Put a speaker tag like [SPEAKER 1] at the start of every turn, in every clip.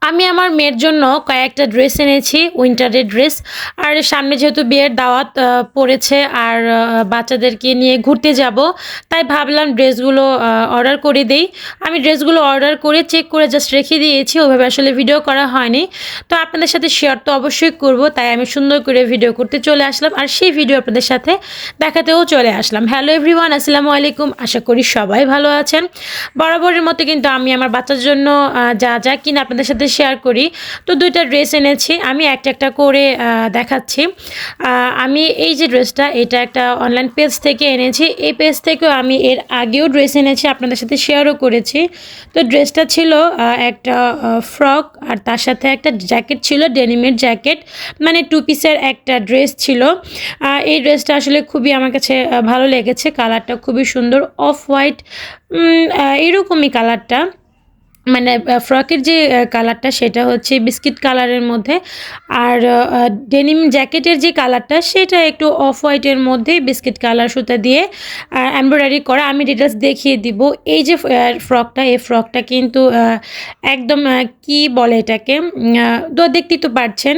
[SPEAKER 1] আমি আমার মেয়ের জন্য কয়েকটা ড্রেস এনেছি, উইন্টারের ড্রেস। আর সামনে যেহেতু বিয়ের দাওয়াত পড়েছে আর বাচ্চাদেরকে নিয়ে ঘুরতে যাব, তাই ভাবলাম ড্রেসগুলো অর্ডার করে দেই। আমি ড্রেসগুলো অর্ডার করে চেক করে জাস্ট রেখে দিয়েছি, ওভাবে আসলে ভিডিও করা হয়নি। তো আপনাদের সাথে শেয়ার তো অবশ্যই করব, তাই আমি সুন্দর করে ভিডিও করতে চলে আসলাম আর সেই ভিডিও আপনাদের সাথে দেখাতেও চলে আসলাম। হ্যালো এভরিওয়ান, আসসালামু আলাইকুম। আশা করি সবাই ভালো আছেন। বরাবরের মতো কিন্তু আমি আমার বাচ্চার জন্য যা যা কিনা আপনাদের সাথে শেয়ার করি। তো দুইটা ড্রেস এনেছি, আমি একটা একটা করে দেখাচ্ছি। আমি এই যে ড্রেসটা, এটা একটা অনলাইন পেজ থেকে এনেছি। এই পেজ থেকেও আমি এর আগেও ড্রেস এনেছি, আপনাদের সাথে শেয়ারও করেছি। তো ড্রেসটা ছিল একটা ফ্রক, আর তার সাথে একটা জ্যাকেট ছিল, ডেনিমের জ্যাকেট, মানে টু পিসের একটা ড্রেস ছিল। এই ড্রেসটা আসলে খুবই আমার কাছে ভালো লেগেছে, কালারটা খুবই সুন্দর, অফ হোয়াইট এরকমই কালারটা। মানে ফ্রকের যে কালারটা সেটা হচ্ছে বিস্কিট কালারের মধ্যে, আর ডেনিম জ্যাকেটের যে কালারটা সেটা একটু অফ হোয়াইটের মধ্যে বিস্কিট কালার সুতা দিয়ে এমব্রয়ডারি করা। আমি ডিটেলস দেখিয়ে দিব। এই যে ফ্রকটা, এই ফ্রকটা কিন্তু একদম কি বলে এটাকে, তো দেখতেই তো পারছেন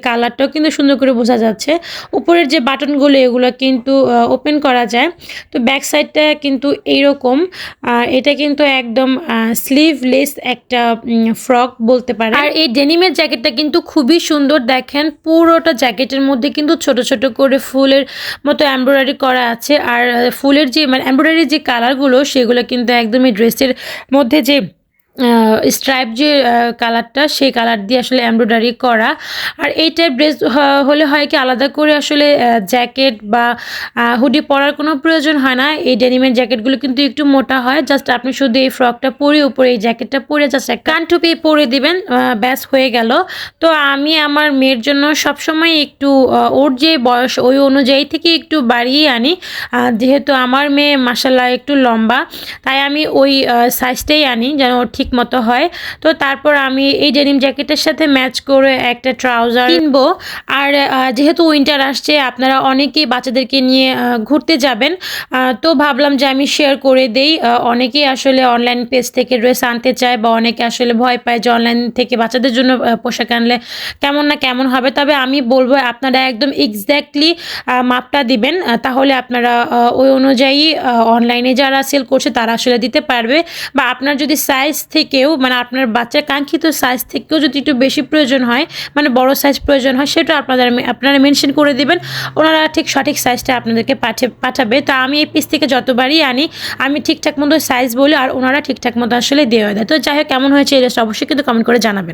[SPEAKER 1] কালারটাও কিন্তু সুন্দর করে বোঝা যাচ্ছে। উপরের যে বাটনগুলো এগুলো কিন্তু ওপেন করা যায়। তো ব্যাক সাইডটা কিন্তু এইরকম, এটা কিন্তু একদম স্লিভলেস একটা ফ্রক বলতে পারেন। আর এই ডেনিমের জ্যাকেটটা কিন্তু খুবই সুন্দর, দেখেন পুরোটা জ্যাকেটের মধ্যে কিন্তু ছোট ছোট করে ফুলের মতো এমব্রয়ডারি করা আছে। আর ফুলের যে মানে এমব্রয়ডারির যে কালারগুলো সেগুলো কিন্তু একদমই ড্রেসের মধ্যে যে স্ট্রাইপ যে কালারটা সেই কালার দিয়ে আসলে এমব্রয়ডারি করা। আর এই টাইপ ড্রেস হলে হয় কি, আলাদা করে আসলে জ্যাকেট বা হুডি পরার কোনো প্রয়োজন হয় না। এই ডেনিমের জ্যাকেটগুলো কিন্তু একটু মোটা হয়, জাস্ট আপনি শুধু এই ফ্রকটা পরে উপরে এই জ্যাকেটটা পরে জাস্ট একটা কান টুপি পরে দিবেন, ব্যাস হয়ে গেল। তো আমি আমার মেয়ের জন্য সবসময় একটু ওর যে বয়স ওই অনুযায়ী থেকে একটু বাড়িয়ে আনি, যেহেতু আমার মেয়ে মাশাআল্লাহ একটু লম্বা, তাই আমি ওই সাইজটাই আনি যেন ওর ঠিক মতো হয়। তো তারপর আমি এই ডেনিম জ্যাকেটের সাথে ম্যাচ করে একটা ট্রাউজার কিনবো। আর যেহেতু উইন্টার আসছে, আপনারা অনেকেই বাচ্চাদেরকে নিয়ে ঘুরতে যাবেন, তো ভাবলাম যে আমি শেয়ার করে দেই। অনেকেই আসলে অনলাইন পেজ থেকে ড্রেস আনতে চায়, বা অনেকে আসলে ভয় পায় যে অনলাইন থেকে বাচ্চাদের জন্য পোশাক আনলে কেমন না কেমন হবে। তবে আমি বলবো আপনারা একদম এক্স্যাক্টলি মাপটা দিবেন, তাহলে আপনারা ওই অনুযায়ী অনলাইনে যারা সেল করছে তারা আসলে দিতে পারবে। বা আপনার যদি সাইজ থেকেও মানে আপনার বাচ্চার কাঙ্ক্ষিত সাইজ থেকেও যদি একটু বেশি প্রয়োজন হয়, মানে বড় সাইজ প্রয়োজন হয়, সেটা আপনারা মেনশন করে দিবেন, ওনারা ঠিক সঠিক সাইজটা আপনাদেরকে পাঠাবে। তো আমি এই পিস থেকে যতবারই আনি আমি ঠিকঠাক মতো সাইজ বলি, আর ওনারা ঠিকঠাক মতো আসলে দেওয়া দেয়। তো যাই হোক, কেমন হয়েছে এই ড্রেসটা অবশ্যই কিন্তু কমেন্ট করে জানাবেন।